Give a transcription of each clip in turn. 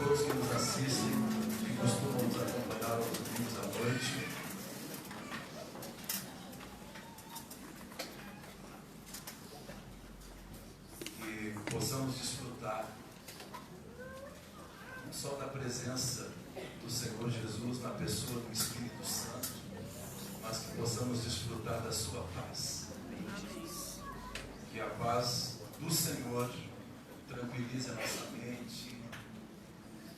todos que nos assistem, que costumam nos acompanhar aos domingos à noite. Que possamos desfrutar não só da presença do Senhor Jesus na pessoa do Espírito Santo, mas que possamos desfrutar da sua paz. Que a paz do Senhor tranquilize a nossa mente,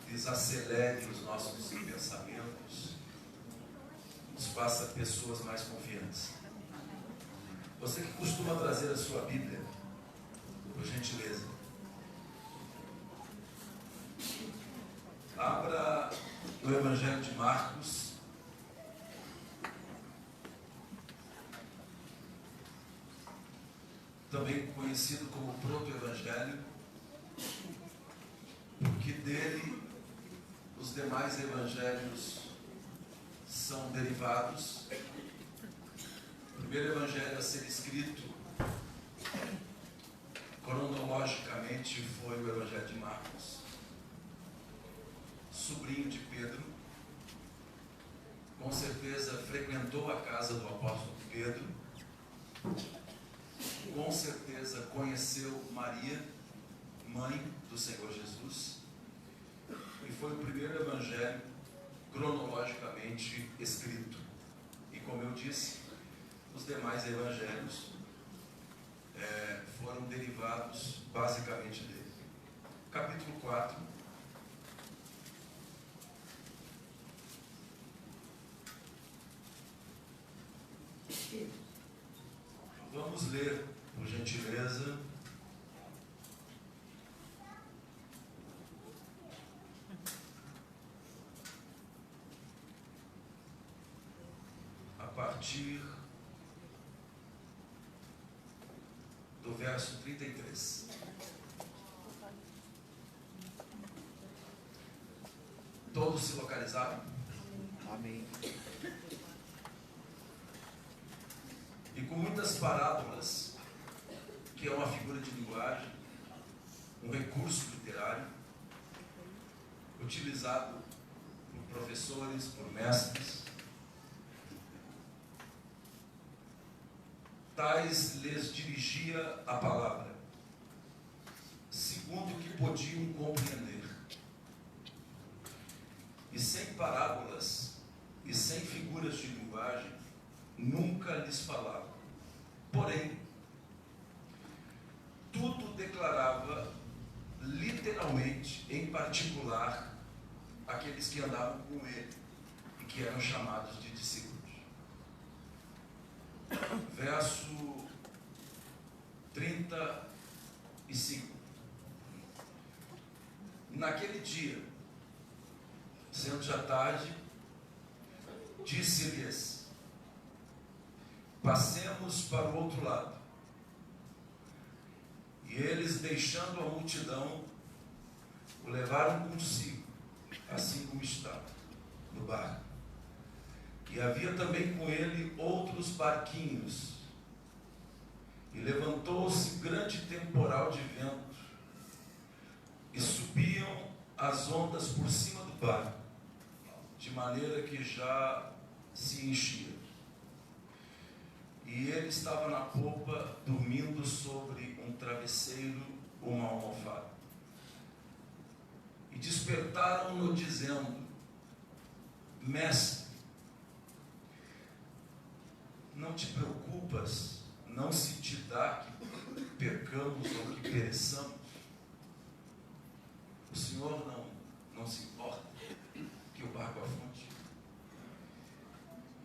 desacelere os nossos pensamentos, nos faça pessoas mais confiantes. Você que costuma trazer a sua Bíblia, por gentileza, abra no Evangelho de Marcos, também conhecido como Proto-Evangelho, porque dele os demais evangelhos são derivados. O primeiro evangelho a ser escrito cronologicamente foi o Evangelho de Marcos, sobrinho de Pedro, com certeza frequentou a casa do apóstolo Pedro, com certeza conheceu Maria, mãe do Senhor Jesus, e foi o primeiro evangelho cronologicamente escrito. E como eu disse, os demais evangelhos foram derivados basicamente dele. Capítulo 4. Vamos ler, por gentileza, a partir do verso 33. Todos se localizaram? Amém. E com muitas parábolas, que é uma figura de linguagem, um recurso literário, utilizado por professores, por mestres, tais lhes dirigia a palavra, segundo o que podiam compreender. E sem parábolas e sem figuras de linguagem, nunca lhes falava. Porém, tudo declarava literalmente, em particular, aqueles que andavam com ele e que eram chamados de discípulos. Verso 35. Naquele dia, sendo já tarde, disse-lhes: passemos para o outro lado. E eles, deixando a multidão, o levaram consigo, assim como estava, no barco. E havia também com ele outros barquinhos. E levantou-se grande temporal de vento, e subiam as ondas por cima do barco, de maneira que já se enchia. E ele estava na popa, dormindo sobre um travesseiro, uma almofada. E despertaram-no, dizendo: Mestre, não te preocupas, não se te dá que percamos ou que pereçamos? O Senhor não se importa que o barco afunde?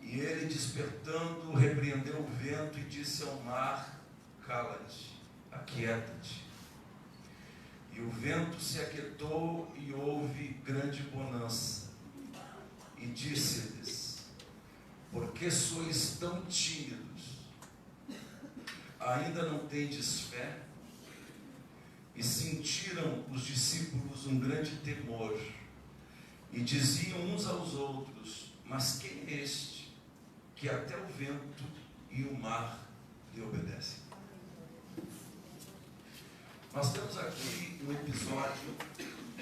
E ele, despertando, repreendeu o vento e disse ao mar: cala-te, aquieta-te. E o vento se aquietou e houve grande bonança. E disse-lhes: por que sois tão tímidos? Ainda não tendes fé? E sentiram os discípulos um grande temor, e diziam uns aos outros: mas quem é este, que até o vento e o mar lhe obedecem? Nós temos aqui um episódio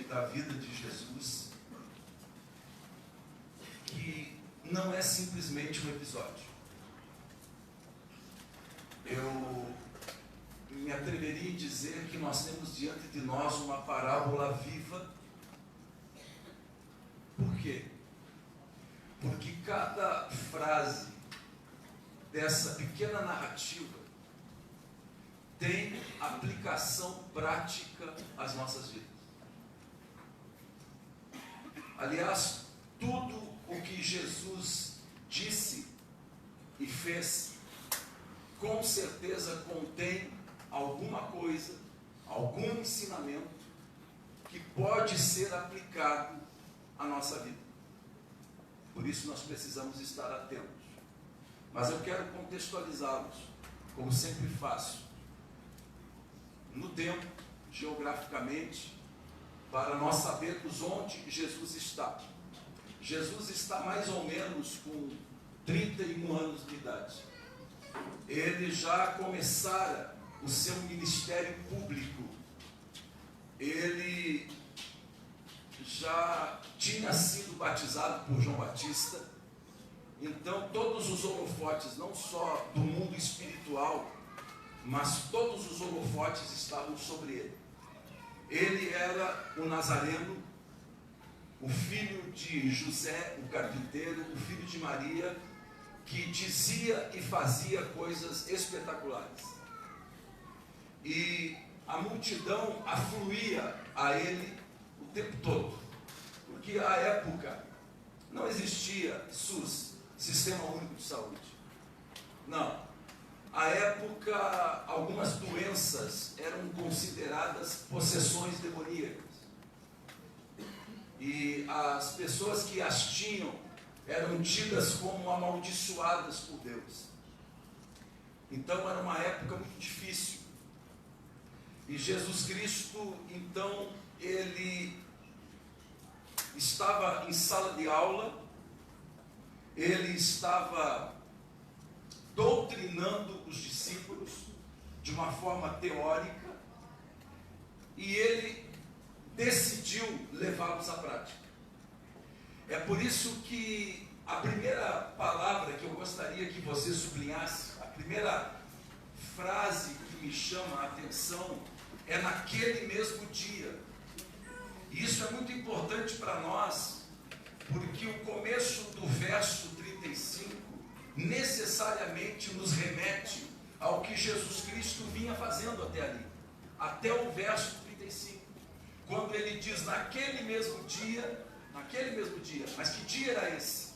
da da vida de Jesus que não é simplesmente um episódio. Eu me atreveria em dizer que nós temos diante de nós uma parábola viva. Por quê? Porque cada frase dessa pequena narrativa tem aplicação prática às nossas vidas. Aliás, tudo o que Jesus disse e fez, com certeza contém alguma coisa, algum ensinamento que pode ser aplicado à nossa vida. Por isso nós precisamos estar atentos. Mas eu quero contextualizá-los, como sempre faço, no tempo, geograficamente, para nós sabermos onde Jesus está. Jesus está mais ou menos com 31 anos de idade. Ele já começara o seu ministério público. Ele já tinha sido batizado por João Batista. Então todos os holofotes, não só do mundo espiritual, mas todos os holofotes estavam sobre ele. Ele era o Nazareno, o filho de José, o carpinteiro, o filho de Maria, que dizia e fazia coisas espetaculares. E a multidão afluía a ele o tempo todo, porque à época não existia SUS, Sistema Único de Saúde. Não. À época, algumas doenças eram consideradas possessões demoníacas. E as pessoas que as tinham eram tidas como amaldiçoadas por Deus. Então era uma época muito difícil. E Jesus Cristo, então, ele estava em sala de aula, ele estava doutrinando os discípulos de uma forma teórica e ele decidiu levá-los à prática. É por isso que a primeira palavra que eu gostaria que você sublinhasse, a primeira frase que me chama a atenção é naquele mesmo dia. E isso é muito importante para nós, porque o começo do verso 35 necessariamente nos remete ao que Jesus Cristo vinha fazendo até ali, até o verso 35, quando ele diz naquele mesmo dia, mas que dia era esse?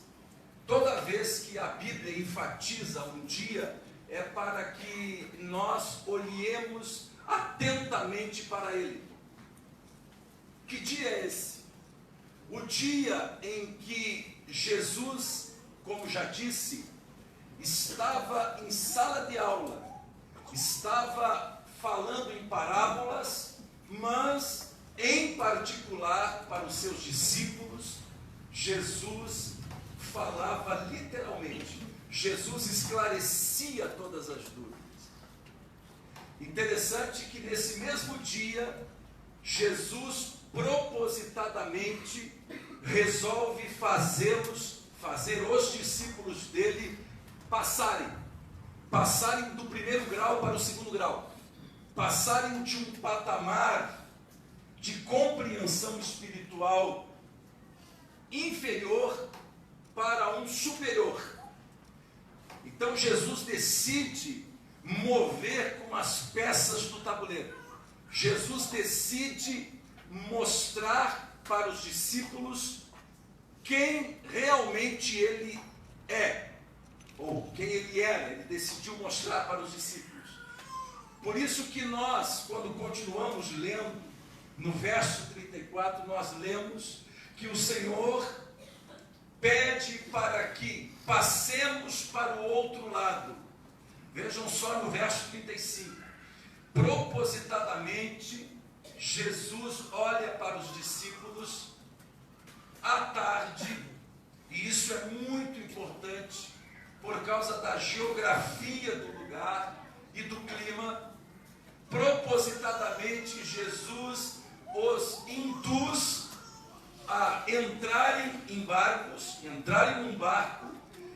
Toda vez que a Bíblia enfatiza um dia, é para que nós olhemos atentamente para ele. Que dia é esse? O dia em que Jesus, como já disse, estava em sala de aula, estava falando em parábolas, mas em particular para os seus discípulos, Jesus falava literalmente, Jesus esclarecia todas as dúvidas. Interessante que nesse mesmo dia, Jesus propositadamente resolve fazer os discípulos dele passarem do primeiro grau para o segundo grau, passarem de um patamar de compreensão espiritual inferior para um superior. Então Jesus decide mover com as peças do tabuleiro. Jesus decide mostrar para os discípulos quem realmente ele é, ou quem ele era. Ele decidiu mostrar para os discípulos. Por isso que nós, quando continuamos lendo, no verso 34, nós lemos que o Senhor pede para que passemos para o outro lado. Vejam só no verso 35. Propositadamente, Jesus olha para os discípulos à tarde, e isso é muito importante, por causa da geografia do lugar e do clima. Propositadamente, Jesus os induz samaritanos entrarem num barco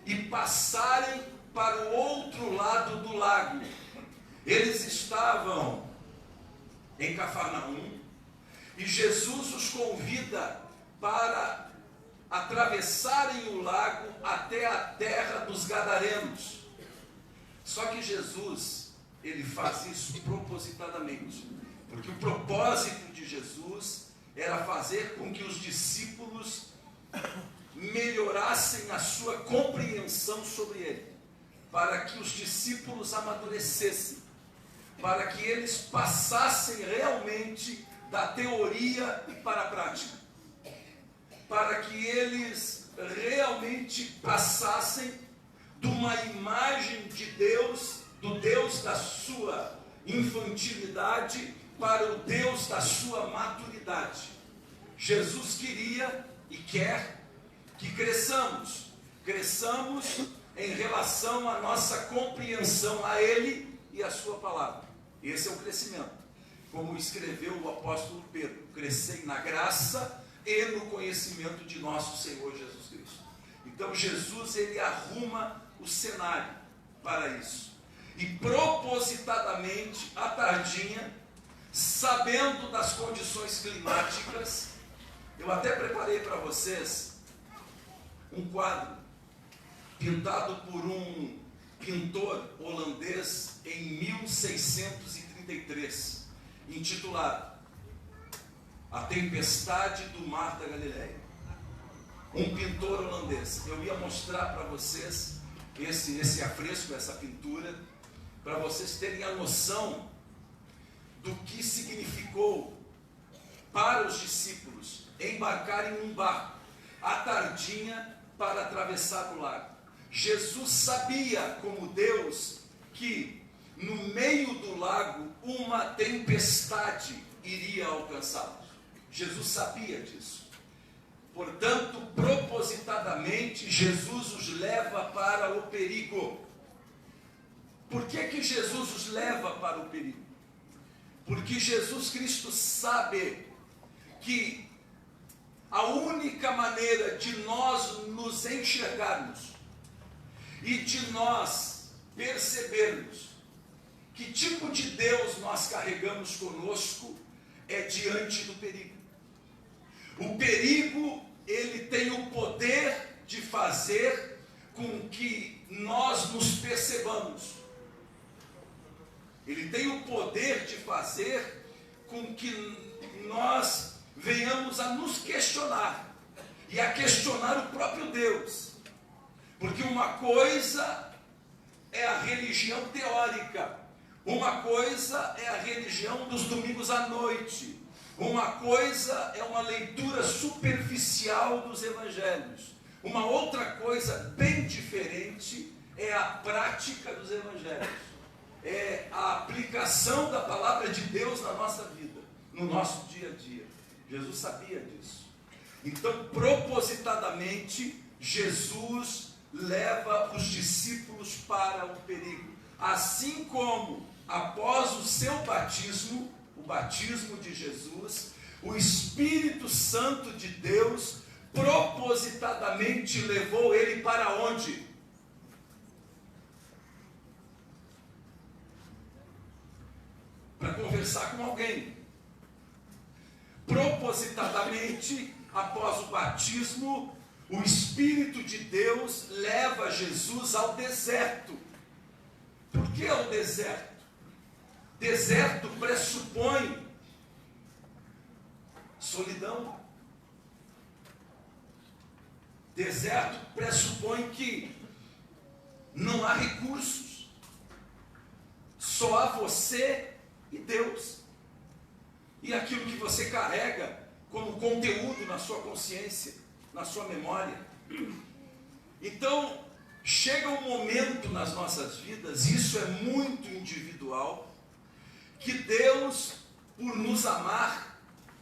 e passarem para o outro lado do lago. Eles estavam em Cafarnaum e Jesus os convida para atravessarem o lago até a terra dos Gadarenos. Só que Jesus, ele faz isso propositadamente, porque o propósito de Jesus era fazer com que os discípulos melhorassem a sua compreensão sobre ele, para que os discípulos amadurecessem, para que eles passassem realmente da teoria para a prática, para que eles realmente passassem de uma imagem de Deus, do Deus da sua infantilidade, para o Deus da sua maturidade. Jesus queria e quer que cresçamos em relação à nossa compreensão a Ele e a sua palavra. Esse é o crescimento. Como escreveu o apóstolo Pedro: crescei na graça e no conhecimento de nosso Senhor Jesus Cristo. Então Jesus, ele arruma o cenário para isso. E propositadamente, à tardinha, sabendo das condições climáticas, eu até preparei para vocês um quadro pintado por um pintor holandês em 1633, intitulado A Tempestade do Mar da Galileia. Um pintor holandês. Eu ia mostrar para vocês esse afresco, essa pintura, para vocês terem a noção do que significou para os discípulos embarcarem num barco à tardinha para atravessar o lago. Jesus sabia, como Deus, que no meio do lago uma tempestade iria alcançá-los. Jesus sabia disso. Portanto, propositadamente, Jesus os leva para o perigo. Por que Jesus os leva para o perigo? Porque Jesus Cristo sabe que a única maneira de nós nos enxergarmos e de nós percebermos que tipo de Deus nós carregamos conosco é diante do perigo. O perigo, ele tem o poder de fazer com que nós nos percebamos. Ele tem o poder de fazer com que nós venhamos a nos questionar e a questionar o próprio Deus. Porque uma coisa é a religião teórica, uma coisa é a religião dos domingos à noite, uma coisa é uma leitura superficial dos evangelhos, uma outra coisa bem diferente é a prática dos evangelhos, é a aplicação da palavra de Deus na nossa vida, no nosso dia a dia. Jesus sabia disso. Então, propositadamente, Jesus leva os discípulos para o perigo. Assim como, após o seu batismo, o batismo de Jesus, o Espírito Santo de Deus propositadamente levou ele para onde? Para conversar com alguém. Propositadamente, após o batismo, o Espírito de Deus leva Jesus ao deserto. Por que ao deserto? Deserto pressupõe solidão. Deserto pressupõe que não há recursos. Só há você e Deus. E aquilo que você carrega como conteúdo na sua consciência, na sua memória. Então, chega um momento nas nossas vidas, isso é muito individual, que Deus, por nos amar,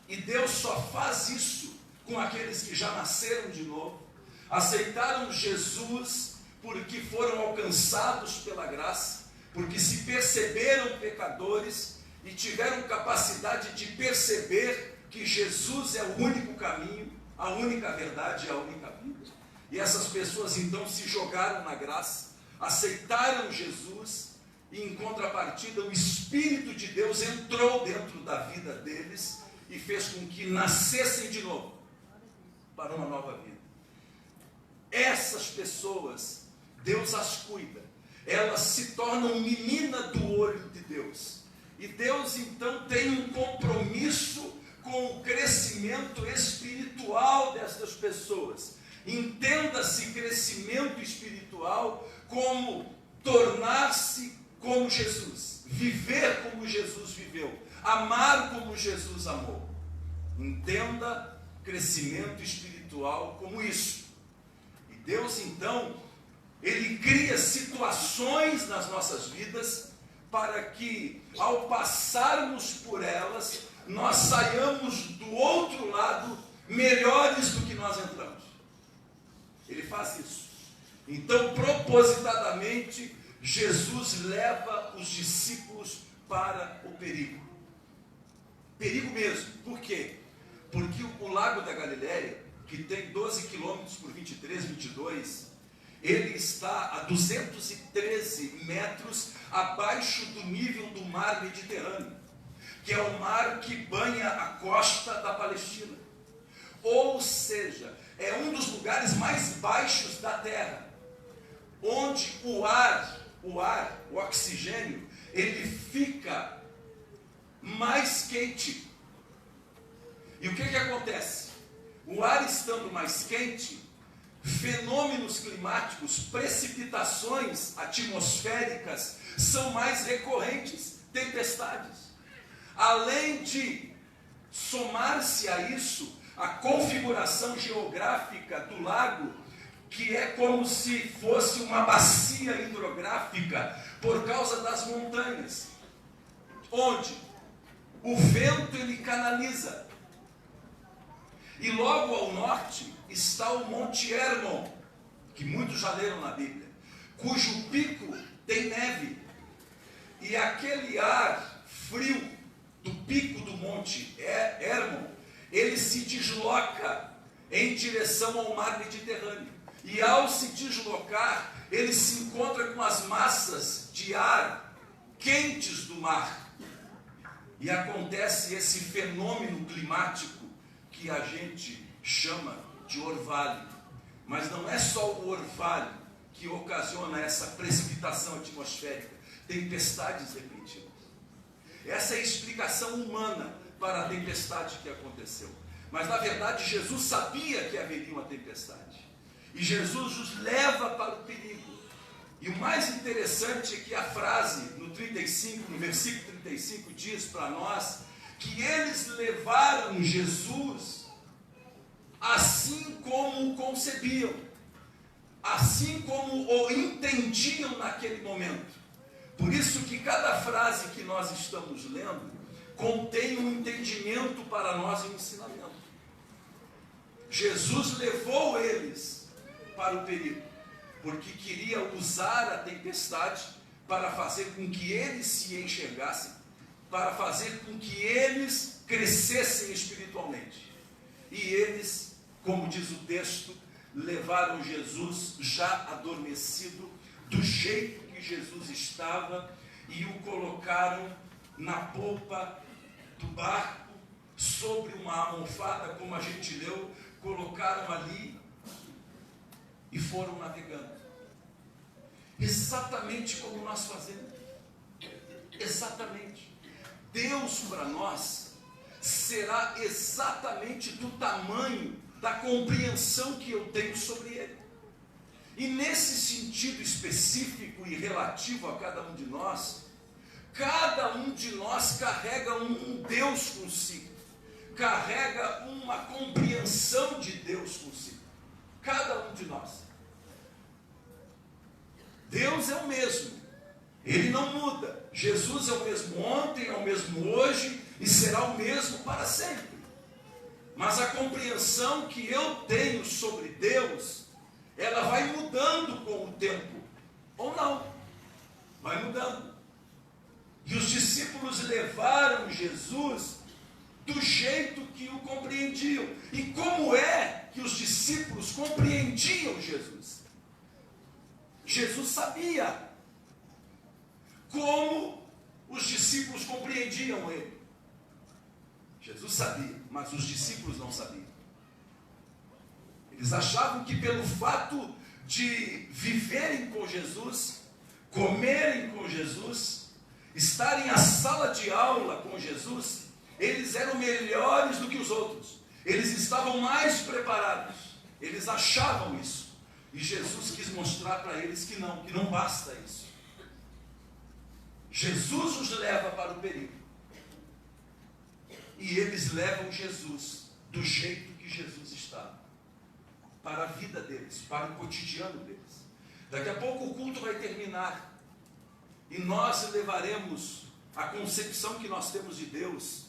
e Deus só faz isso com aqueles que já nasceram de novo, aceitaram Jesus porque foram alcançados pela graça, porque se perceberam pecadores e tiveram capacidade de perceber que Jesus é o único caminho, a única verdade e a única vida. E essas pessoas então se jogaram na graça, aceitaram Jesus, e em contrapartida o Espírito de Deus entrou dentro da vida deles e fez com que nascessem de novo para uma nova vida. Essas pessoas, Deus as cuida, elas se tornam menina do olho de Deus, e Deus então tem um compromisso com o crescimento espiritual destas pessoas. Entenda-se crescimento espiritual como tornar-se como Jesus, viver como Jesus viveu, amar como Jesus amou. Entenda crescimento espiritual como isso. E Deus então, Ele cria situações nas nossas vidas para que, ao passarmos por elas, nós saiamos do outro lado melhores do que nós entramos. Ele faz isso. Então, propositadamente, Jesus leva os discípulos para o perigo. Perigo mesmo. Por quê? Porque o Lago da Galileia, que tem 12 quilômetros por 23, 22, ele está a 213 metros abaixo do nível do mar Mediterrâneo, que é o mar que banha a costa da Palestina. Ou seja, é um dos lugares mais baixos da terra, onde o oxigênio, ele fica mais quente. E o que acontece? O ar estando mais quente, fenômenos climáticos, precipitações atmosféricas são mais recorrentes, tempestades. Além de somar-se a isso, a configuração geográfica do lago, que é como se fosse uma bacia hidrográfica por causa das montanhas, onde o vento ele canaliza. E logo ao norte está o Monte Hermon, que muitos já leram na Bíblia, cujo pico tem neve. E aquele ar frio do pico do Monte Hermon, ele se desloca em direção ao mar Mediterrâneo. E ao se deslocar, ele se encontra com as massas de ar quentes do mar. E acontece esse fenômeno climático que a gente chama de orvalho. Mas não é só o orvalho que ocasiona essa precipitação atmosférica, tempestades repentinas. Essa é a explicação humana para a tempestade que aconteceu. Mas na verdade Jesus sabia que haveria uma tempestade. E Jesus os leva para o perigo. E o mais interessante é que a frase no versículo 35 diz para nós que eles levaram Jesus assim como o concebiam, assim como o entendiam naquele momento. Por isso que cada frase que nós estamos lendo contém um entendimento para nós e um ensinamento. Jesus levou eles para o perigo, porque queria usar a tempestade para fazer com que eles se enxergassem, para fazer com que eles crescessem espiritualmente. E eles, como diz o texto, levaram Jesus já adormecido, do jeito que Jesus estava, e o colocaram na polpa do barco, sobre uma almofada, como a gente leu, colocaram ali e foram navegando. Exatamente como nós fazemos. Exatamente. Deus para nós será exatamente do tamanho da compreensão que eu tenho sobre Ele. E nesse sentido específico e relativo a cada um de nós carrega um Deus consigo, carrega uma compreensão de Deus consigo. Cada um de nós. Deus é o mesmo, Ele não muda. Jesus é o mesmo ontem, é o mesmo hoje e será o mesmo para sempre. Mas a compreensão que eu tenho sobre Deus, ela vai mudando com o tempo, ou não, vai mudando. E os discípulos levaram Jesus do jeito que o compreendiam. E como é que os discípulos compreendiam Jesus. Jesus sabia como os discípulos compreendiam ele. Jesus sabia, mas os discípulos não sabiam. Eles achavam que pelo fato de viverem com Jesus, comerem com Jesus, estarem à sala de aula com Jesus, eles eram melhores do que os outros. Eles estavam mais preparados. Eles achavam isso. E Jesus quis mostrar para eles que não basta isso. Jesus os leva para o perigo. E eles levam Jesus do jeito que Jesus estava, para a vida deles, para o cotidiano deles. Daqui a pouco o culto vai terminar e nós levaremos a concepção que nós temos de Deus,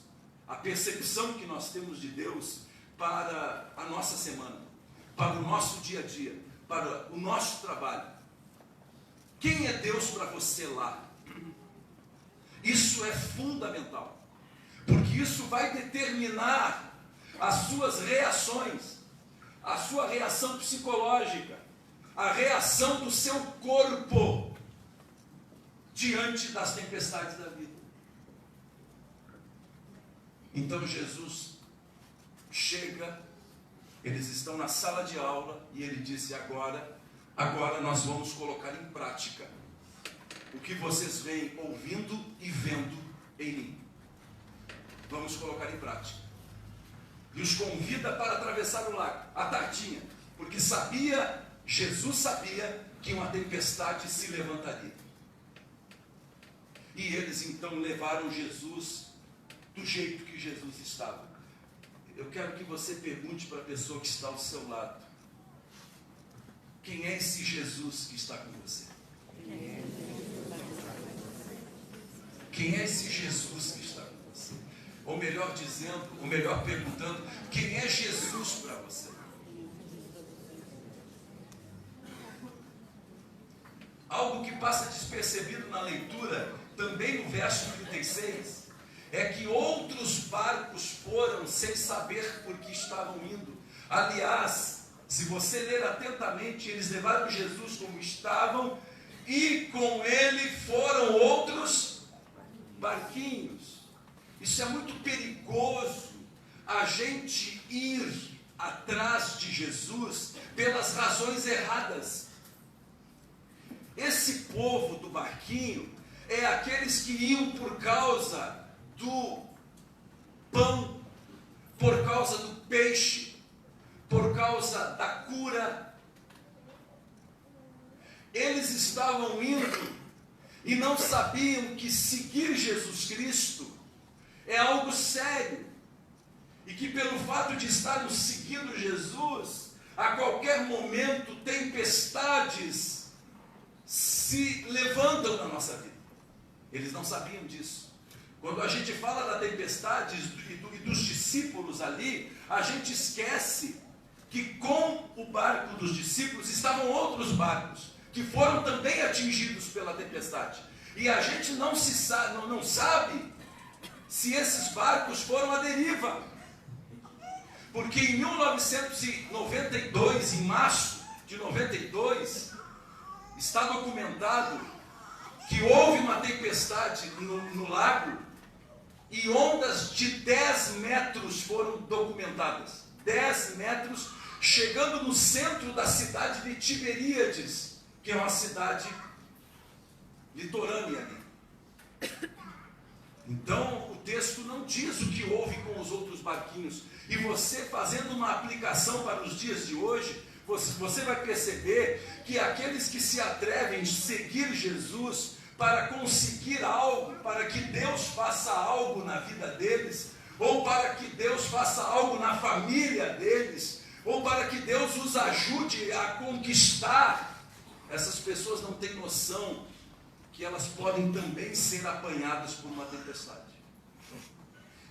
a percepção que nós temos de Deus para a nossa semana, para o nosso dia a dia, para o nosso trabalho. Quem é Deus para você lá? Isso é fundamental, porque isso vai determinar as suas reações, a sua reação psicológica, a reação do seu corpo diante das tempestades da vida. Então Jesus chega, eles estão na sala de aula e ele disse: agora nós vamos colocar em prática o que vocês vêm ouvindo e vendo em mim. Vamos colocar em prática. E os convida para atravessar o lago, à tardinha, porque Jesus sabia que uma tempestade se levantaria. E eles então levaram Jesus do jeito que Jesus estava. Eu quero que você pergunte para a pessoa que está ao seu lado: quem é esse Jesus que está com você? Quem é esse Jesus que está com você? Ou melhor dizendo, ou melhor perguntando, quem é Jesus para você? Algo que passa despercebido na leitura, também no verso 36, é que outros barcos foram sem saber por que estavam indo. Aliás, se você ler atentamente, eles levaram Jesus como estavam, e com ele foram outros barquinhos. Isso é muito perigoso, a gente ir atrás de Jesus pelas razões erradas. Esse povo do barquinho é aqueles que iam por causa do pão, por causa do peixe, por causa da cura. Eles estavam indo e não sabiam que seguir Jesus Cristo é algo sério, e que pelo fato de estarmos seguindo Jesus, a qualquer momento tempestades se levantam na nossa vida. Eles não sabiam disso. Quando a gente fala da tempestade e dos discípulos ali, a gente esquece que com o barco dos discípulos estavam outros barcos que foram também atingidos pela tempestade. E a gente não sabe se esses barcos foram à deriva. Porque em 1992, em março de 92, está documentado que houve uma tempestade no lago e ondas de 10 metros foram documentadas. 10 metros, chegando no centro da cidade de Tiberíades, que é uma cidade litorânea ali. Então, o texto não diz o que houve com os outros barquinhos. E você, fazendo uma aplicação para os dias de hoje, você vai perceber que aqueles que se atrevem a seguir Jesus para conseguir algo, para que Deus faça algo na vida deles, ou para que Deus faça algo na família deles, ou para que Deus os ajude a conquistar, essas pessoas não têm noção que elas podem também ser apanhadas por uma tempestade.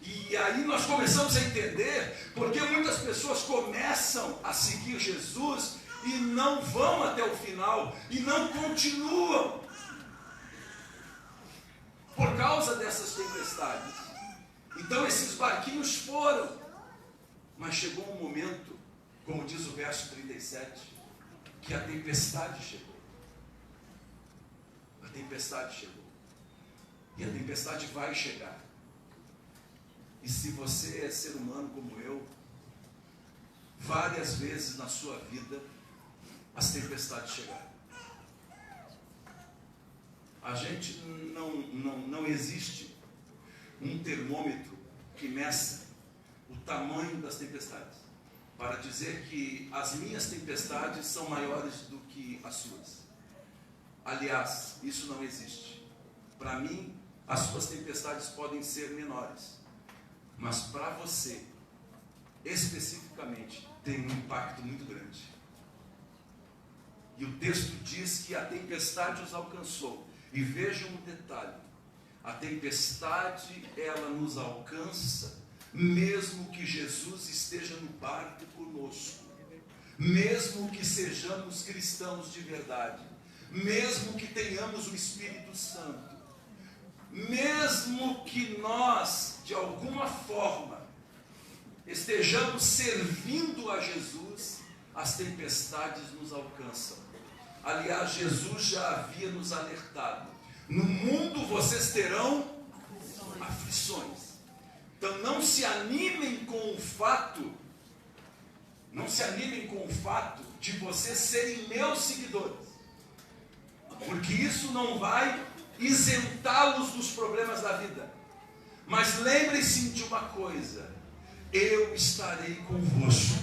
E aí nós começamos a entender porque muitas pessoas começam a seguir Jesus e não vão até o final, e não continuam por causa dessas tempestades. Então esses barquinhos foram, mas chegou um momento como diz o verso 37, que a tempestade chegou. A tempestade chegou. E a tempestade vai chegar. E se você é ser humano como eu, várias vezes na sua vida, as tempestades chegaram. A gente não existe um termômetro que meça o tamanho das tempestades, para dizer que as minhas tempestades são maiores do que as suas. Aliás, isso não existe. Para mim, as suas tempestades podem ser menores, mas para você, especificamente, tem um impacto muito grande. E o texto diz que a tempestade os alcançou. E vejam um detalhe: a tempestade, ela nos alcança, mesmo que Jesus esteja no barco conosco, mesmo que sejamos cristãos de verdade, mesmo que tenhamos o Espírito Santo, mesmo que nós, de alguma forma, estejamos servindo a Jesus, as tempestades nos alcançam. Aliás, Jesus já havia nos alertado: no mundo vocês terão aflições. Então não se animem com o fato, de vocês serem meus seguidores, porque isso não vai isentá-los dos problemas da vida. Mas lembrem-se de uma coisa: eu estarei convosco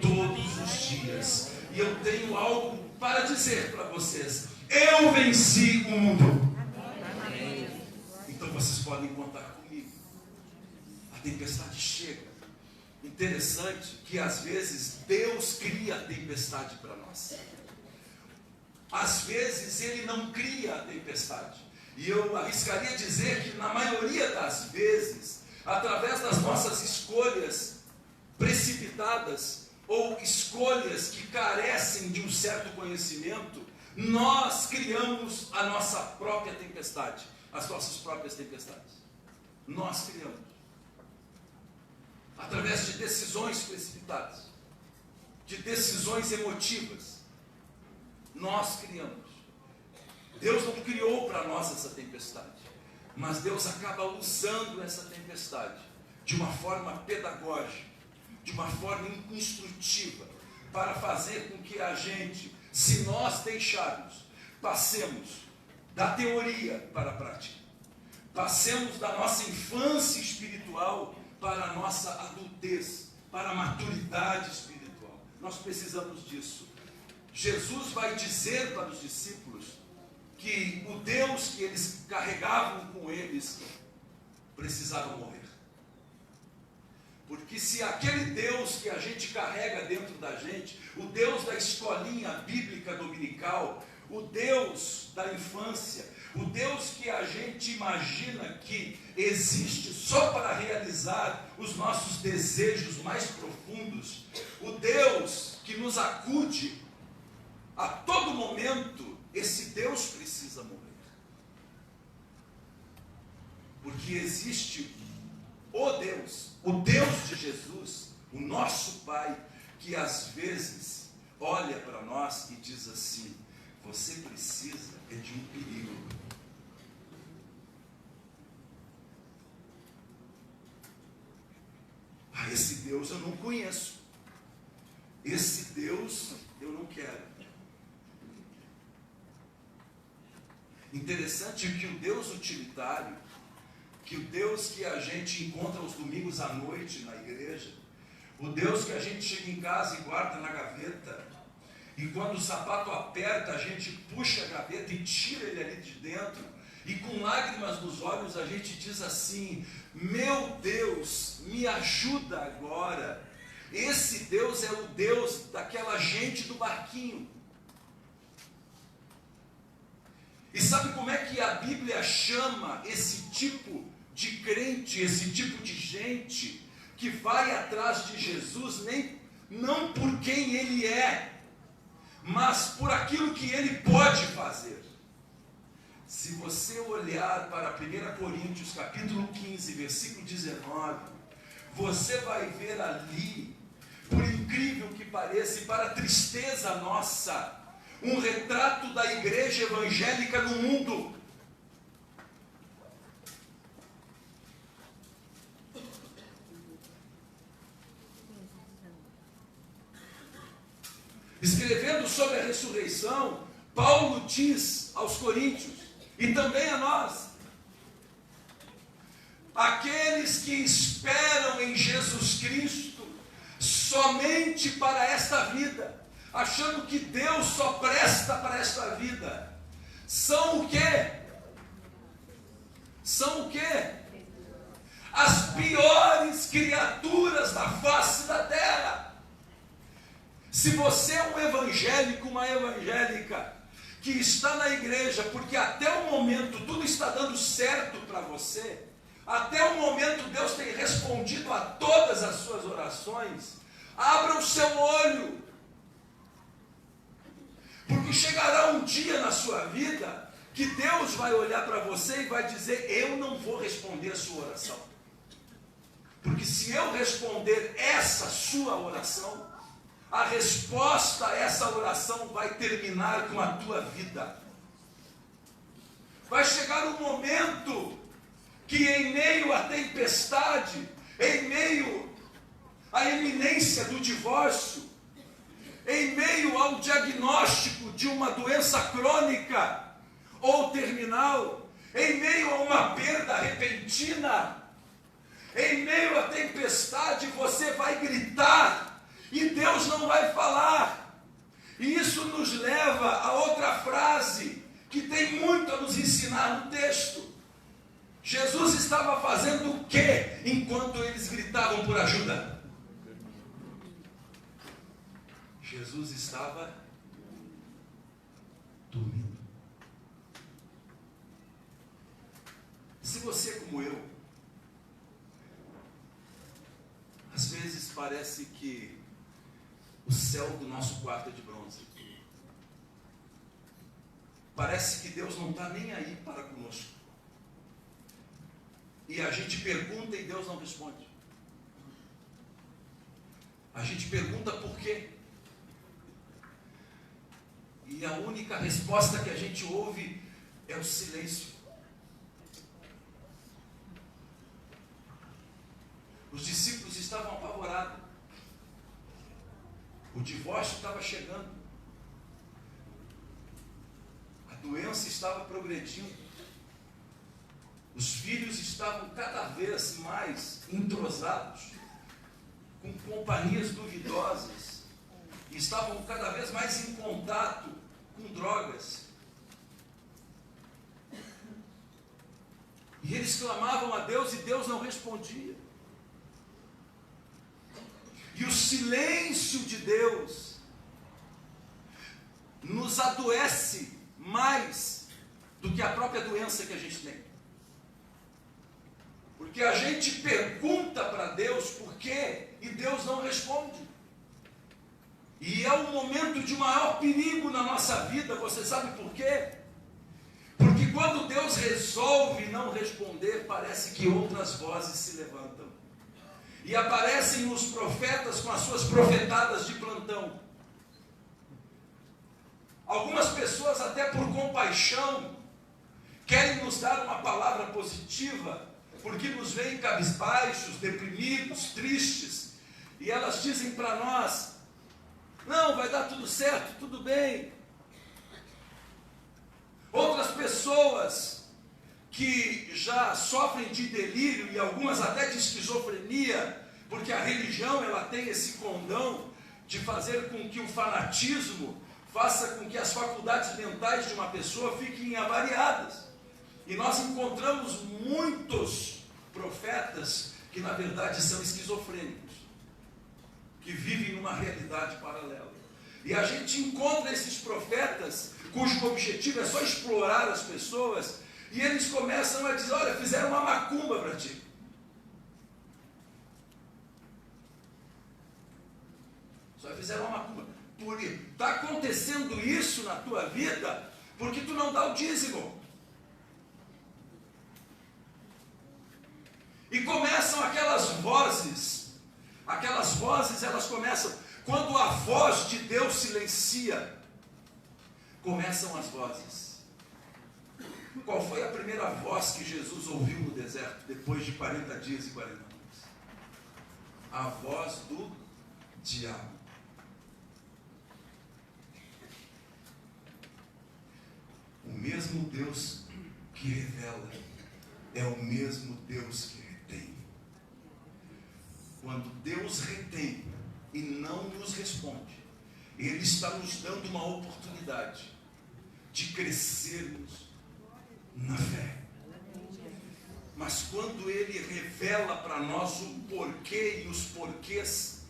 todos os dias, e eu tenho algo para dizer para vocês: eu venci o mundo. Então vocês podem contar comigo. A tempestade chega. Interessante que às vezes Deus cria a tempestade para nós. Às vezes Ele não cria a tempestade. E eu arriscaria dizer que na maioria das vezes, através das nossas escolhas precipitadas, ou escolhas que carecem de um certo conhecimento, nós criamos a nossa própria tempestade, as nossas próprias tempestades. Nós criamos. Através de decisões precipitadas, de decisões emotivas, nós criamos. Deus não criou para nós essa tempestade, mas Deus acaba usando essa tempestade de uma forma pedagógica, de uma forma instrutiva, para fazer com que a gente, se nós deixarmos, passemos da teoria para a prática, passemos da nossa infância espiritual para a nossa adultez, para a maturidade espiritual. Nós precisamos disso. Jesus vai dizer para os discípulos que o Deus que eles carregavam com eles precisava morrer. Porque se aquele Deus que a gente carrega dentro da gente, o Deus da escolinha bíblica dominical, o Deus da infância, o Deus que a gente imagina que existe só para realizar os nossos desejos mais profundos, o Deus que nos acude a todo momento, esse Deus precisa morrer. Porque existe o Deus de Jesus, o nosso Pai, que às vezes olha para nós e diz assim: você precisa de um perigo. Esse Deus eu não conheço. Esse Deus eu não quero. Interessante que o Deus utilitário, que o Deus que a gente encontra aos domingos à noite na igreja, o Deus que a gente chega em casa e guarda na gaveta, e quando o sapato aperta, a gente puxa a gaveta e tira ele ali de dentro, e com lágrimas nos olhos a gente diz assim: meu Deus, me ajuda agora. Esse Deus é o Deus daquela gente do barquinho. E sabe como é que a Bíblia chama esse tipo de crente, esse tipo de gente que vai atrás de Jesus, não por quem ele é, mas por aquilo que ele pode fazer? Se você olhar para 1 Coríntios capítulo 15, versículo 19, você vai ver ali, por incrível que pareça, e para a tristeza nossa, um retrato da igreja evangélica no mundo. Escrevendo sobre a ressurreição, Paulo diz aos coríntios, e também a nós, aqueles que esperam em Jesus Cristo somente para esta vida, achando que Deus só presta para esta vida, são o quê? São o quê? As piores criaturas da face da terra. Se você é um evangélico, uma evangélica, que está na igreja, porque até o momento tudo está dando certo para você, até o momento Deus tem respondido a todas as suas orações, abra o seu olho, porque chegará um dia na sua vida, que Deus vai olhar para você e vai dizer, eu não vou responder a sua oração, porque se eu responder essa sua oração, a resposta a essa oração vai terminar com a tua vida. Vai chegar um momento que em meio à tempestade, em meio à iminência do divórcio, em meio ao diagnóstico de uma doença crônica ou terminal, em meio a uma perda repentina, em meio à tempestade, você vai gritar, e Deus não vai falar. E isso nos leva a outra frase, que tem muito a nos ensinar no texto. Jesus estava fazendo o quê enquanto eles gritavam por ajuda? Jesus estava dormindo. Se você, como eu, às vezes parece que o céu do nosso quarto é de bronze. Parece que Deus não está nem aí para conosco. E a gente pergunta e Deus não responde. A gente pergunta por quê. E a única resposta que a gente ouve é o silêncio. Os discípulos estavam apavorados. O divórcio estava chegando. A doença estava progredindo. Os filhos estavam cada vez mais entrosados, com companhias duvidosas. E estavam cada vez mais em contato com drogas. E eles clamavam a Deus e Deus não respondia. E o silêncio de Deus nos adoece mais do que a própria doença que a gente tem. Porque a gente pergunta para Deus por quê e Deus não responde. E é o momento de maior perigo na nossa vida, você sabe por quê? Porque quando Deus resolve não responder, parece que outras vozes se levantam. E aparecem os profetas com as suas profetadas de plantão. Algumas pessoas, até por compaixão, querem nos dar uma palavra positiva, porque nos veem cabisbaixos, deprimidos, tristes, e elas dizem para nós, não, vai dar tudo certo, tudo bem. Outras pessoas que já sofrem de delírio e algumas até de esquizofrenia, porque a religião ela tem esse condão de fazer com que o fanatismo faça com que as faculdades mentais de uma pessoa fiquem avariadas. E nós encontramos muitos profetas que na verdade são esquizofrênicos, que vivem numa realidade paralela. E a gente encontra esses profetas cujo objetivo é só explorar as pessoas, e eles começam a dizer, olha, fizeram uma macumba para ti. Só fizeram uma macumba. Está acontecendo isso na tua vida porque tu não dá o dízimo. E começam aquelas vozes elas começam, Quando a voz de Deus silencia, começam as vozes. Qual foi a primeira voz que Jesus ouviu no deserto, depois de 40 dias e 40 noites? A voz do diabo. O mesmo Deus que revela é o mesmo Deus que retém. Quando Deus retém e não nos responde, Ele está nos dando uma oportunidade de crescermos na fé. Mas quando Ele revela para nós o porquê e os porquês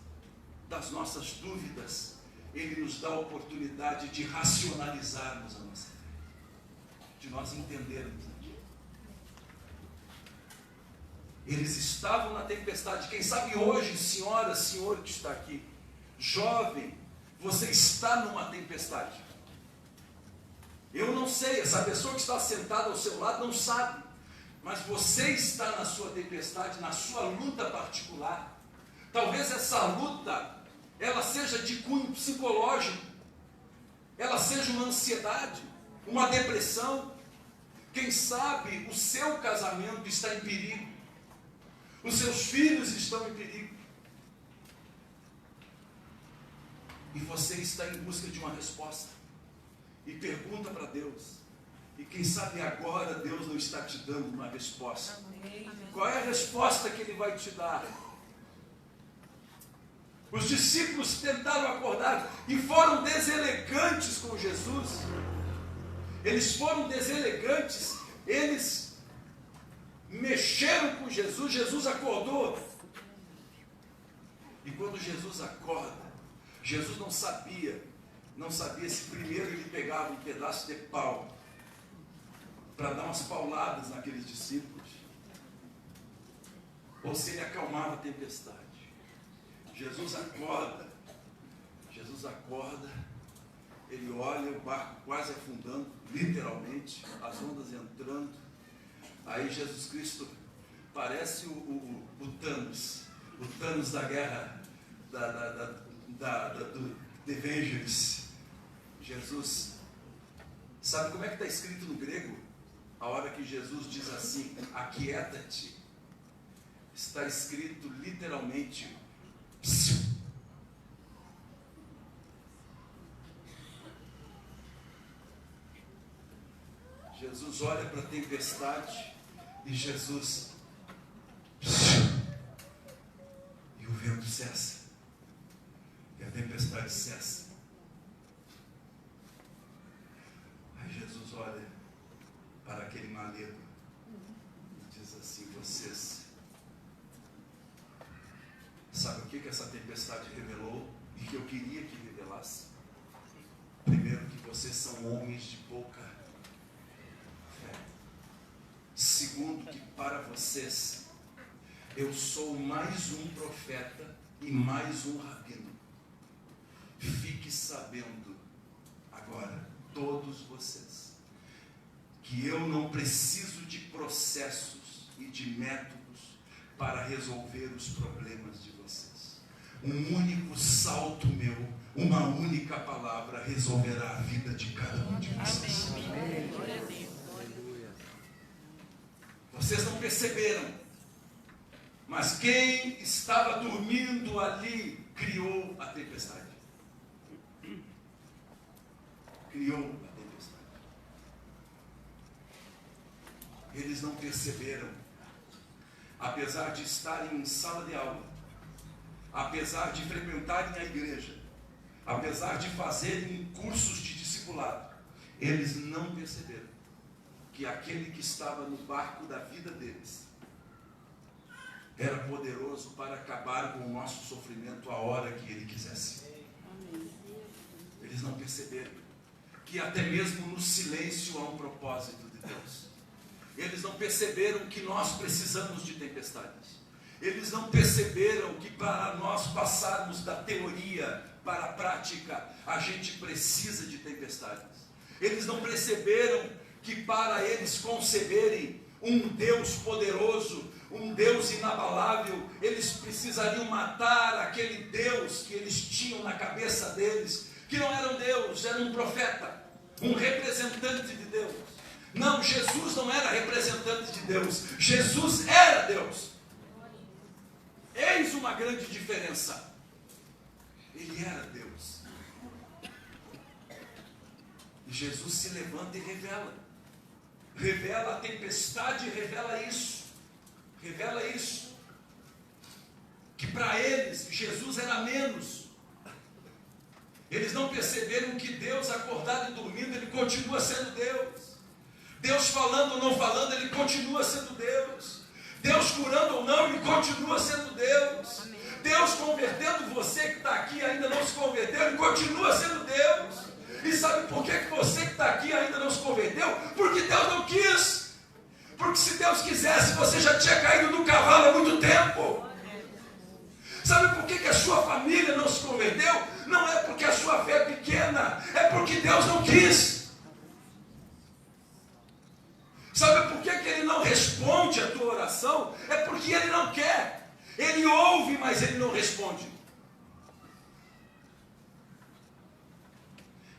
das nossas dúvidas, Ele nos dá a oportunidade de racionalizarmos a nossa fé, de nós entendermos aquilo. Eles estavam na tempestade. Quem sabe hoje, senhora, senhor que está aqui, jovem, você está numa tempestade. Eu não sei, essa pessoa que está sentada ao seu lado não sabe, mas você está na sua tempestade, na sua luta particular. Talvez essa luta, ela seja de cunho psicológico, ela seja uma ansiedade, uma depressão. Quem sabe o seu casamento está em perigo, os seus filhos estão em perigo, e você está em busca de uma resposta, e pergunta para Deus, e quem sabe agora Deus não está te dando uma resposta. Qual é a resposta que Ele vai te dar? Os discípulos tentaram acordar e foram deselegantes com Jesus. Eles foram deselegantes, eles mexeram com Jesus. Jesus acordou. E quando Jesus acorda, Jesus não sabia se primeiro ele pegava um pedaço de pau para dar umas pauladas naqueles discípulos, ou se ele acalmava a tempestade. Jesus acorda, ele olha o barco quase afundando, literalmente, as ondas entrando. Aí Jesus Cristo parece o Thanos da guerra do The Avengers. Jesus, sabe como é que está escrito no grego? A hora que Jesus diz assim, aquieta-te, está escrito literalmente, psiu. Jesus olha para a tempestade e Jesus, psiu, e o vento cessa, e a tempestade cessa. Aí Jesus olha para aquele malego e diz assim, vocês, sabe o que essa tempestade revelou e que eu queria que revelasse? Primeiro, que vocês são homens de pouca fé. Segundo, que para vocês eu sou mais um profeta e mais um rabino. Fique sabendo agora, todos vocês, que eu não preciso de processos e de métodos para resolver os problemas de vocês. Um único salto meu, uma única palavra resolverá a vida de cada um de vocês. Vocês não perceberam, mas quem estava dormindo ali criou a tempestade. Criou a tempestade. Eles não perceberam, apesar de estarem em sala de aula, apesar de frequentarem a igreja, apesar de fazerem cursos de discipulado, eles não perceberam que aquele que estava no barco da vida deles era poderoso para acabar com o nosso sofrimento a hora que Ele quisesse. Eles não perceberam que até mesmo no silêncio há um propósito de Deus. Eles não perceberam que nós precisamos de tempestades. Eles não perceberam que para nós passarmos da teoria para a prática, a gente precisa de tempestades. Eles não perceberam que para eles conceberem um Deus poderoso, um Deus inabalável. Eles precisariam matar aquele Deus que eles tinham na cabeça deles, que não era um Deus, era um profeta, um representante de Deus. Não, Jesus não era representante de Deus, Jesus era Deus. Eis uma grande diferença. Ele era Deus. E Jesus se levanta e revela. Revela a tempestade, revela isso. Revela isso. Que para eles, Jesus era menos. Eles não perceberam que Deus, acordado e dormindo, Ele continua sendo Deus. Deus falando ou não falando, Ele continua sendo Deus. Deus curando ou não, Ele continua sendo Deus. Deus convertendo você que está aqui e ainda não se converteu, Ele continua sendo Deus. E sabe por que você que está aqui e ainda não se converteu? Porque Deus não quis. Porque se Deus quisesse, você já tinha caído do cavalo há muito tempo. Sabe por que a sua família não se converteu? Não é porque a sua fé é pequena, é porque Deus não quis. Sabe por que Ele não responde a tua oração? É porque Ele não quer. Ele ouve, mas Ele não responde.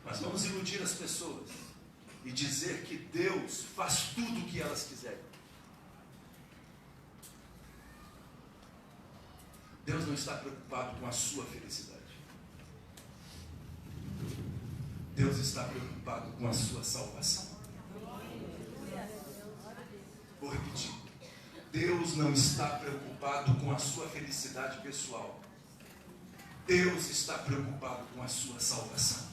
Mas vamos iludir as pessoas e dizer que Deus faz tudo o que elas quiserem. Deus não está preocupado com a sua felicidade. Deus está preocupado com a sua salvação. Vou repetir. Deus não está preocupado com a sua felicidade pessoal. Deus está preocupado com a sua salvação.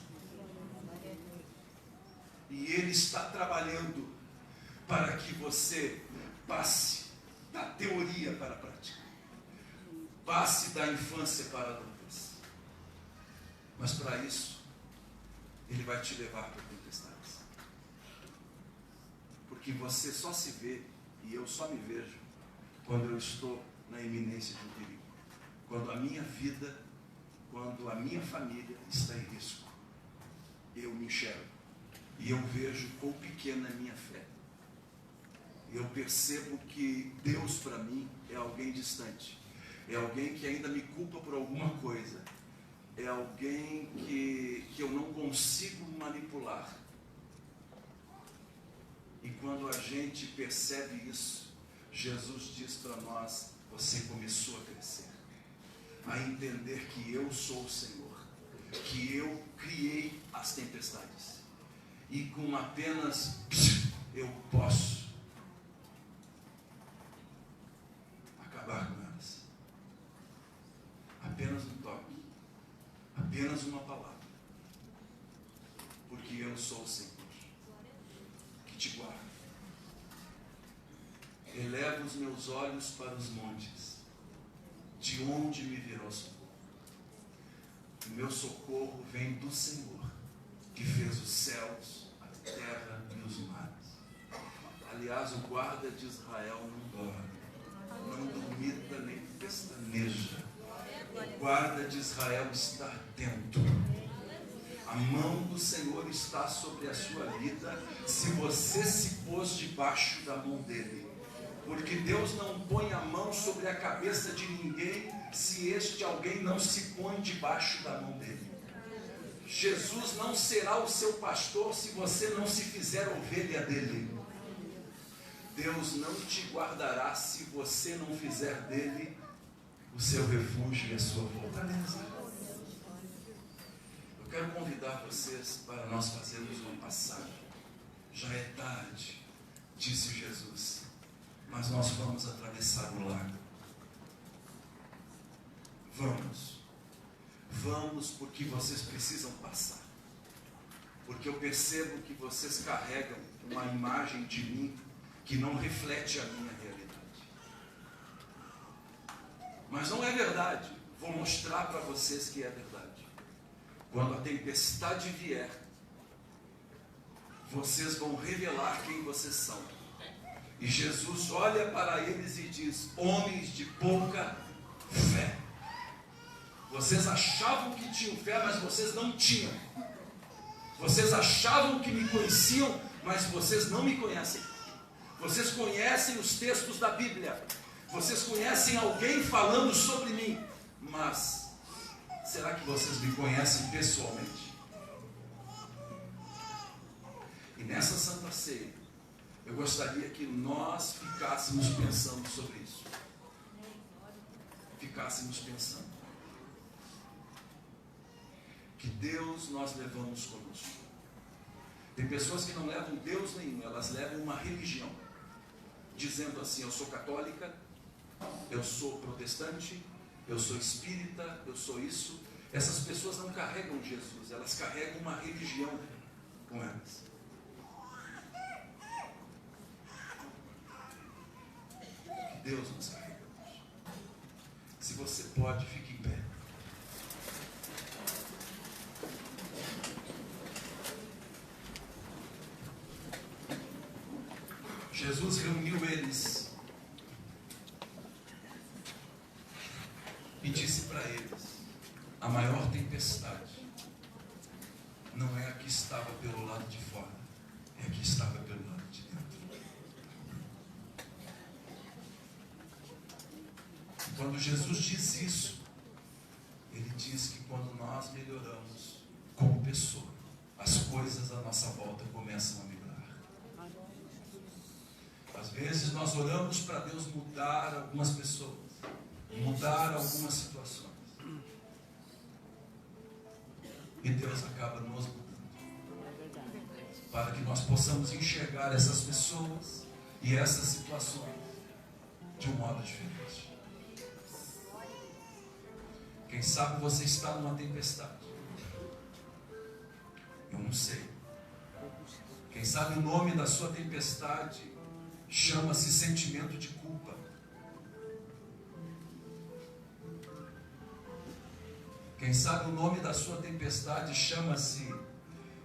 E Ele está trabalhando para que você passe da teoria para a prática. Passe da infância para a adultez. Mas para isso, Ele vai te levar para tempestades. Porque você só se vê, e eu só me vejo, quando eu estou na iminência de um perigo. Quando a minha vida, quando a minha família está em risco. Eu me enxergo. E eu vejo quão pequena é a minha fé. Eu percebo que Deus para mim é alguém distante. É alguém que ainda me culpa por alguma coisa. É alguém que eu não consigo manipular. E quando a gente percebe isso, Jesus diz para nós: você começou a crescer. A entender que eu sou o Senhor. Que eu criei as tempestades. E com apenas eu posso acabar com elas. Apenas um toque, apenas uma palavra, porque eu sou o Senhor que te guarda. Elevo os meus olhos para os montes, de onde me virá o socorro? O meu socorro vem do Senhor, que fez os céus, a terra e os mares. Aliás, o guarda de Israel não dorme, não dormita nem pestaneja. O guarda de Israel está atento. A mão do Senhor está sobre a sua vida, se você se pôs debaixo da mão dele. Porque Deus não põe a mão sobre a cabeça de ninguém, se este alguém não se põe debaixo da mão dele. Jesus não será o seu pastor se você não se fizer ovelha dele. Deus não te guardará se você não fizer dele o seu refúgio e a sua fortaleza. Eu quero convidar vocês para nós fazermos uma passagem. Já é tarde, disse Jesus, mas nós vamos atravessar o lago. Vamos porque vocês precisam passar. Porque eu percebo que vocês carregam uma imagem de mim que não reflete a minha realidade. Mas não é verdade. Vou mostrar para vocês que é verdade. Quando a tempestade vier, vocês vão revelar quem vocês são. E Jesus olha para eles e diz: homens de pouca fé. Vocês achavam que tinham fé, mas vocês não tinham. Vocês achavam que me conheciam, mas vocês não me conhecem. Vocês conhecem os textos da Bíblia. Vocês conhecem alguém falando sobre mim. Mas, será que vocês me conhecem pessoalmente? E nessa Santa Ceia, eu gostaria que nós ficássemos pensando sobre isso. Ficássemos pensando. Que Deus nós levamos conosco. Tem pessoas que não levam Deus nenhum, elas levam uma religião. Dizendo assim, eu sou católica, eu sou protestante, eu sou espírita, eu sou isso. Essas pessoas não carregam Jesus, elas carregam uma religião com elas. Que Deus nos carregamos. Se você pode, fique em pé. Jesus reuniu eles e disse para eles: a maior tempestade não é a que estava pelo lado de fora, é a que estava pelo lado de dentro. E quando Jesus diz isso, ele diz que quando nós melhoramos como pessoa, as coisas à nossa volta começam a melhorar. Às vezes nós oramos para Deus mudar algumas pessoas, mudar algumas situações. E Deus acaba nos mudando. Para que nós possamos enxergar essas pessoas e essas situações de um modo diferente. Quem sabe você está numa tempestade. Eu não sei. Quem sabe o nome da sua tempestade chama-se sentimento de culpa. Quem sabe o nome da sua tempestade chama-se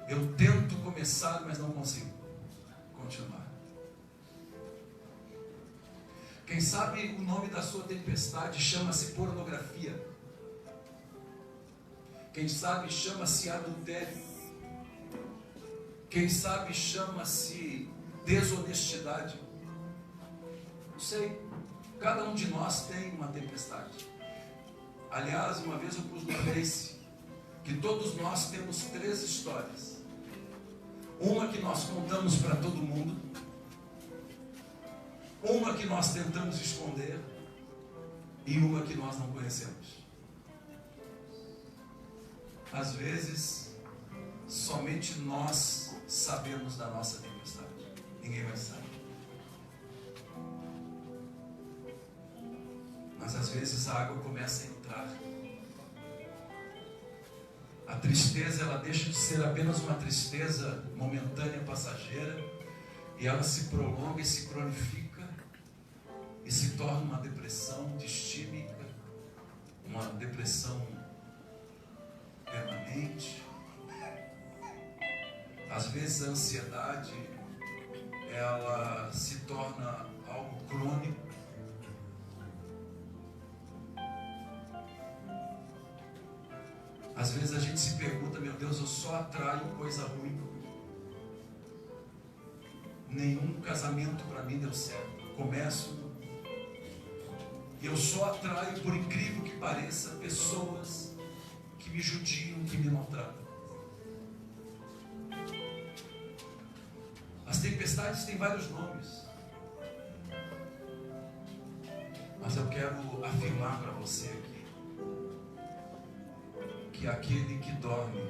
eu tento começar, mas não consigo continuar. Quem sabe o nome da sua tempestade chama-se pornografia. Quem sabe chama-se adultério. Quem sabe chama-se desonestidade. Não sei, cada um de nós tem uma tempestade. Aliás, uma vez eu pus no Face que todos nós temos 3 histórias. Uma que nós contamos para todo mundo, uma que nós tentamos esconder e uma que nós não conhecemos. Às vezes, somente nós sabemos da nossa tempestade. Ninguém mais sabe. Mas às vezes a água começa a entrar. A tristeza, ela deixa de ser apenas uma tristeza momentânea, passageira, e ela se prolonga e se cronifica e se torna uma depressão distímica, uma depressão permanente. Às vezes a ansiedade, ela se torna algo crônico. Às vezes a gente se pergunta, meu Deus, eu só atraio coisa ruim. Nenhum casamento para mim deu certo. Começo e eu só atraio, por incrível que pareça, pessoas que me judiam, que me maltratam. As tempestades têm vários nomes. Mas eu quero afirmar para você aqui que aquele que dorme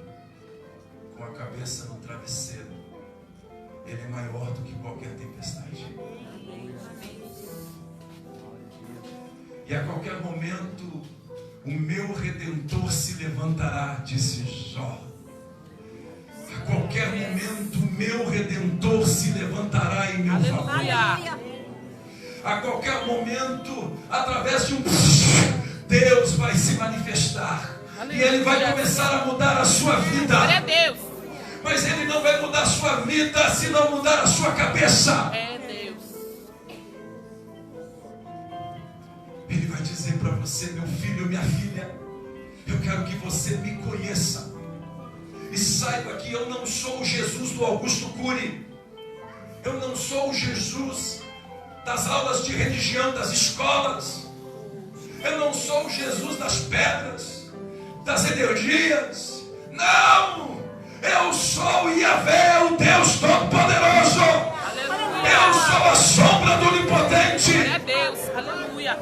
com a cabeça no travesseiro, ele é maior do que qualquer tempestade. E a qualquer momento o meu Redentor se levantará, disse Jó. A qualquer momento o meu Redentor se levantará em meu favor. A qualquer momento, através de um Deus vai se manifestar. E Ele vai começar a mudar a sua vida. Glória a Deus. Mas Ele não vai mudar a sua vida se não mudar a sua cabeça. É Deus. Ele vai dizer para você, meu filho, minha filha, eu quero que você me conheça. E saiba que eu não sou o Jesus do Augusto Cury. Eu não sou o Jesus das aulas de religião, das escolas. Eu não sou o Jesus das pedras, das energias. Não! Eu sou o Yahvé, o Deus Todo-Poderoso. Eu sou a sombra do Onipotente. Glória a Deus, aleluia.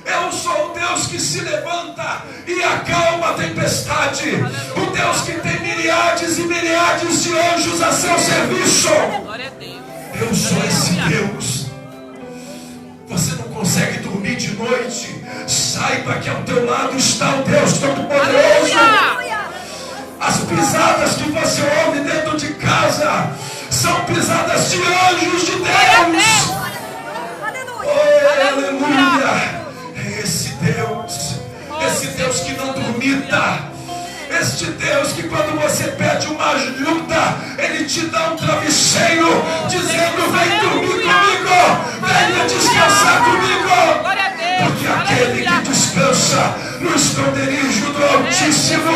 Eu sou o Deus que se levanta e acalma a tempestade. O Deus que tem milhares e milhares de anjos a seu serviço. Glória a Deus. Eu sou esse Deus. Você não consegue dormir de noite? Saiba que ao teu lado está o Deus Todo-Poderoso. Aleluia. As pisadas que você ouve dentro de casa são pisadas de anjos de Deus. Oh, aleluia. É esse Deus que não dormita. Este Deus que quando você pede uma ajuda, Ele te dá um travesseiro, dizendo: vem dormir comigo, venha descansar comigo. Porque aquele que descansa no esconderijo do Altíssimo,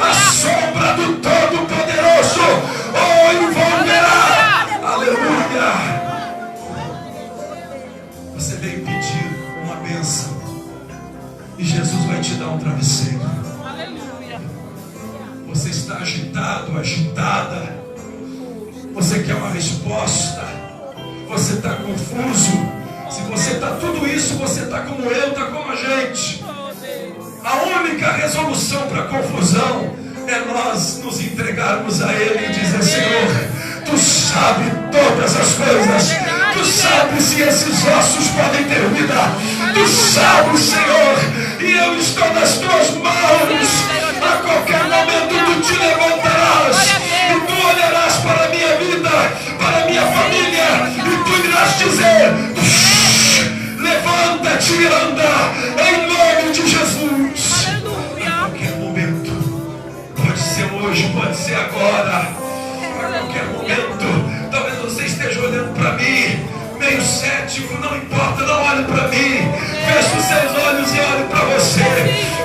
a sombra do Todo-Poderoso, o envolverá. Aleluia. Você veio pedir uma bênção e Jesus vai te dar um travesseiro. Aleluia. Você está agitado, agitada. Você quer uma resposta. Você está confuso. Se você está tudo isso, você está como eu, está como a gente. A única resolução para a confusão é nós nos entregarmos a Ele e dizer: Senhor, Tu sabes todas as coisas. Tu sabes se esses ossos podem ter vida. Tu sabes, Senhor, e eu estou nas Tuas mãos. A qualquer momento Tu te levantarás e Tu olharás para a minha vida, para a minha família, e Tu irás dizer: levanta-te e anda, em nome de Jesus. A qualquer momento, pode ser hoje, pode ser agora, a qualquer momento. Talvez você esteja olhando para mim meio cético, não importa, não olhe para mim. Feche os seus olhos e olhe para você.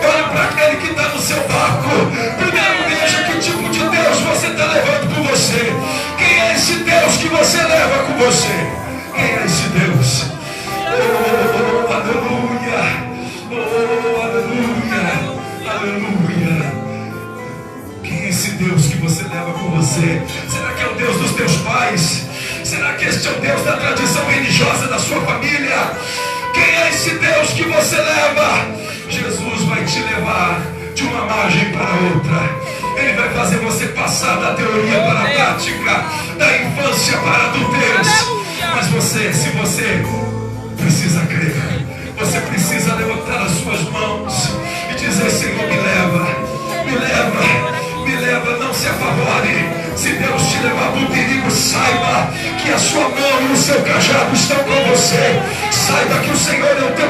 Olhe para aquele que está no seu barco. Primeiro veja que tipo de Deus você está levando com você. Quem é esse Deus que você leva com você? Quem é esse Deus? Oh, aleluia! Oh, aleluia! Aleluia! Quem é esse Deus que você leva com você? Será que é o Deus dos teus pais? Será que este é o Deus da tradição religiosa da sua família? Quem é esse Deus que você leva? Jesus vai te levar de uma margem para outra. Ele vai fazer você passar da teoria para a prática, da infância para a adultez. Mas você, se você precisa crer, você precisa levantar as suas mãos e dizer: Senhor, me leva, me leva, me leva, não se apavore. Se Deus te levar do perigo, saiba que a sua mão e o seu cajado estão com você. Saiba que o Senhor é o teu